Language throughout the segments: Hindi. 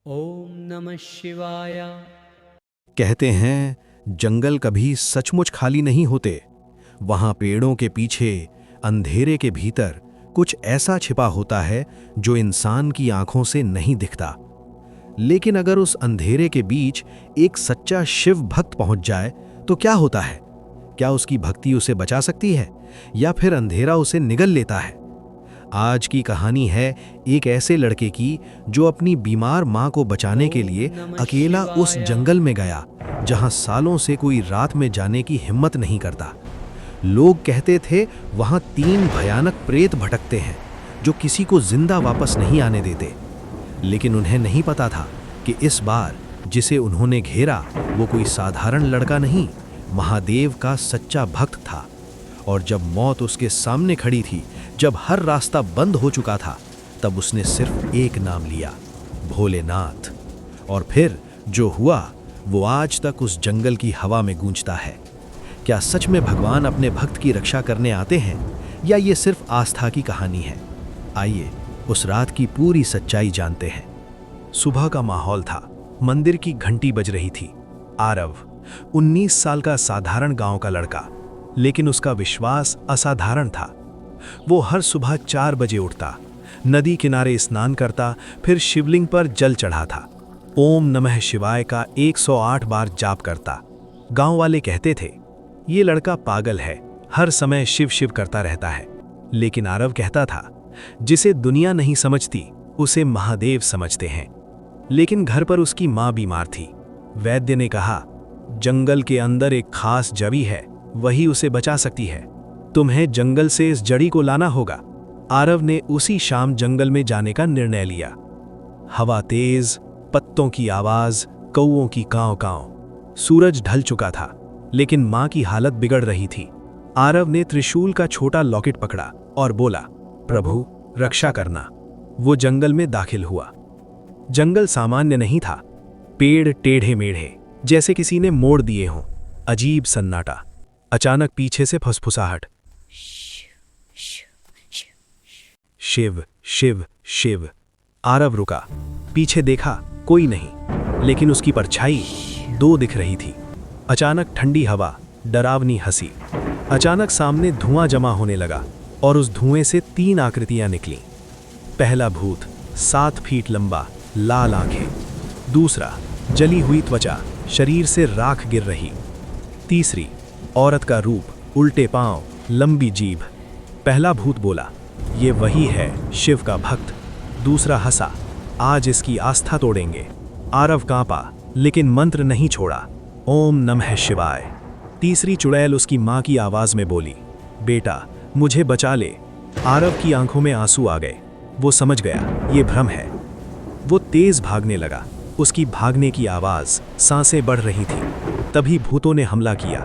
ओम नमः शिवाय। कहते हैं जंगल कभी सचमुच खाली नहीं होते। वहां पेड़ों के पीछे, अंधेरे के भीतर कुछ ऐसा छिपा होता है जो इंसान की आंखों से नहीं दिखता। लेकिन अगर उस अंधेरे के बीच एक सच्चा शिव भक्त पहुंच जाए तो क्या होता है? क्या उसकी भक्ति उसे बचा सकती है या फिर अंधेरा उसे निगल लेता है? आज की कहानी है एक ऐसे लड़के की जो अपनी बीमार मां को बचाने के लिए अकेला उस जंगल में गया जहां सालों से कोई रात में जाने की हिम्मत नहीं करता। लोग कहते थे वहां 3 भयानक प्रेत भटकते हैं जो किसी को जिंदा वापस नहीं आने देते। लेकिन उन्हें नहीं पता था कि इस बार जिसे उन्होंने घेरा वो कोई साधारण लड़का नहीं, महादेव का सच्चा भक्त था। और जब मौत उसके सामने खड़ी थी, जब हर रास्ता बंद हो चुका था, तब उसने सिर्फ एक नाम लिया, भोलेनाथ। और फिर जो हुआ वो आज तक उस जंगल की हवा में गूंजता है। क्या सच में भगवान अपने भक्त की रक्षा करने आते हैं या ये सिर्फ आस्था की कहानी है? आइए उस रात की पूरी सच्चाई जानते हैं। सुबह का माहौल था, मंदिर की घंटी बज रही थी। आरव 19 साल का साधारण गांव का लड़का, लेकिन उसका विश्वास असाधारण था। वो हर सुबह 4 बजे उठता, नदी किनारे स्नान करता, फिर शिवलिंग पर जल चढ़ाता, ओम नमः शिवाय का 108 बार जाप करता। गांव वाले कहते थे ये लड़का पागल है, हर समय शिव शिव करता रहता है। लेकिन आरव कहता था जिसे दुनिया नहीं समझती उसे महादेव समझते हैं। लेकिन घर पर उसकी मां बीमार थी। वैद्य ने कहा जंगल के अंदर एक खास जड़ी है, वही उसे बचा सकती है। तुम्हें जंगल से इस जड़ी को लाना होगा। आरव ने उसी शाम जंगल में जाने का निर्णय लिया। हवा तेज, पत्तों की आवाज, कौओं की कांव कांव। सूरज ढल चुका था, लेकिन मां की हालत बिगड़ रही थी। आरव ने त्रिशूल का छोटा लॉकेट पकड़ा और बोला, प्रभु रक्षा करना। वो जंगल में दाखिल हुआ। जंगल सामान्य नहीं था। पेड़ टेढ़े मेढ़े जैसे किसी ने मोड़ दिए हों। अजीब सन्नाटा। अचानक पीछे से फुसफुसाहट, शिव शिव शिव। आरव रुका, पीछे देखा, कोई नहीं, लेकिन उसकी परछाई 2 दिख रही थी। अचानक ठंडी हवा, डरावनी हंसी। अचानक सामने धुआं जमा होने लगा और उस धुएं से 3 आकृतियां निकलीं। पहला भूत 7 फीट लंबा, लाल आंखें। दूसरा जली हुई त्वचा, शरीर से राख गिर रही। तीसरी औरत का रूप, उल्टे पांव, लंबी जीभ। पहला भूत बोला ये वही है शिव का भक्त। दूसरा हंसा, आज इसकी आस्था तोड़ेंगे। आरव कांपा, लेकिन मंत्र नहीं छोड़ा, ओम नमः शिवाय। तीसरी चुड़ैल उसकी मां की आवाज में बोली, बेटा मुझे बचा ले। आरव की आंखों में आंसू आ गए। वो समझ गया ये भ्रम है। वो तेज भागने लगा। उसकी भागने की आवाज, सांसें बढ़ रही थी। तभी भूतों ने हमला किया।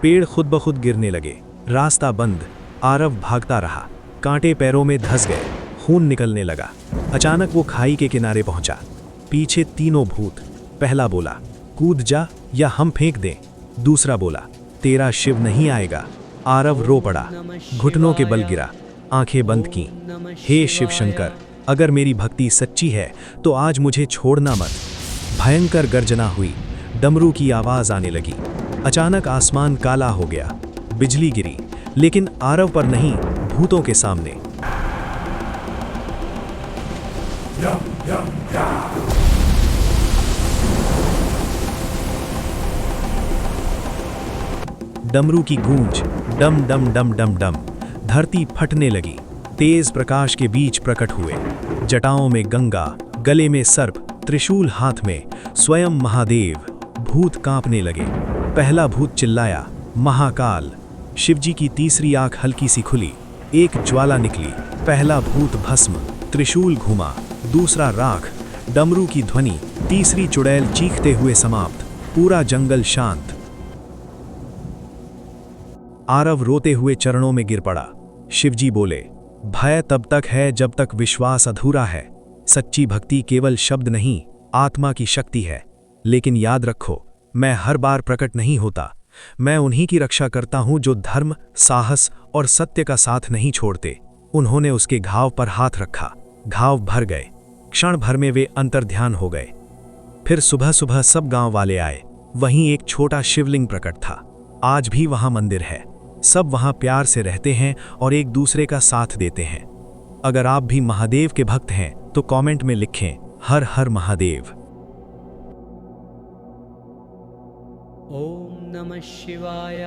पेड़ खुद ब खुद गिरने लगे, रास्ता बंद। आरव भागता रहा, कांटे पैरों में धंस गए, खून निकलने लगा। अचानक वो खाई के किनारे पहुंचा। पीछे 3 भूत। पहला बोला कूद जा या हम फेंक दें। दूसरा बोला तेरा शिव नहीं आएगा। आरव रो पड़ा, घुटनों के बल गिरा, आंखें बंद की। हे शिव शंकर, अगर मेरी भक्ति सच्ची है तो आज मुझे छोड़ना मत। भयंकर गर्जना हुई, डमरू की आवाज आने लगी। अचानक आसमान काला हो गया, बिजली गिरी, लेकिन आरव पर नहीं, भूतों के सामने। डमरू की गूंज, डम डम डम डम डम। धरती फटने लगी। तेज प्रकाश के बीच प्रकट हुए, जटाओं में गंगा, गले में सर्प, त्रिशूल हाथ में, स्वयं महादेव। भूत कांपने लगे। पहला भूत चिल्लाया, महाकाल। शिवजी की तीसरी आंख हल्की सी खुली, एक ज्वाला निकली। पहला भूत भस्म, त्रिशूल घुमा, दूसरा राख, डमरू की ध्वनि, तीसरी चुड़ैल चीखते हुए समाप्त। पूरा जंगल शांत। आरव रोते हुए चरणों में गिर पड़ा। शिवजी बोले, भय तब तक है जब तक विश्वास अधूरा है। सच्ची भक्ति केवल शब्द नहीं, आत्मा की शक्ति है। लेकिन याद रखो, मैं हर बार प्रकट नहीं होता। मैं उन्हीं की रक्षा करता हूं जो धर्म, साहस और सत्य का साथ नहीं छोड़ते। उन्होंने उसके घाव पर हाथ रखा, घाव भर गए। क्षण भर में वे अंतर्ध्यान हो गए। फिर सुबह सुबह सब गांव वाले आए। वहीं एक छोटा शिवलिंग प्रकट था। आज भी वहां मंदिर है। सब वहां प्यार से रहते हैं और एक दूसरे का साथ देते हैं। अगर आप भी महादेव के भक्त हैं तो कमेंट में लिखें हर हर महादेव। ॐ नमः शिवाय।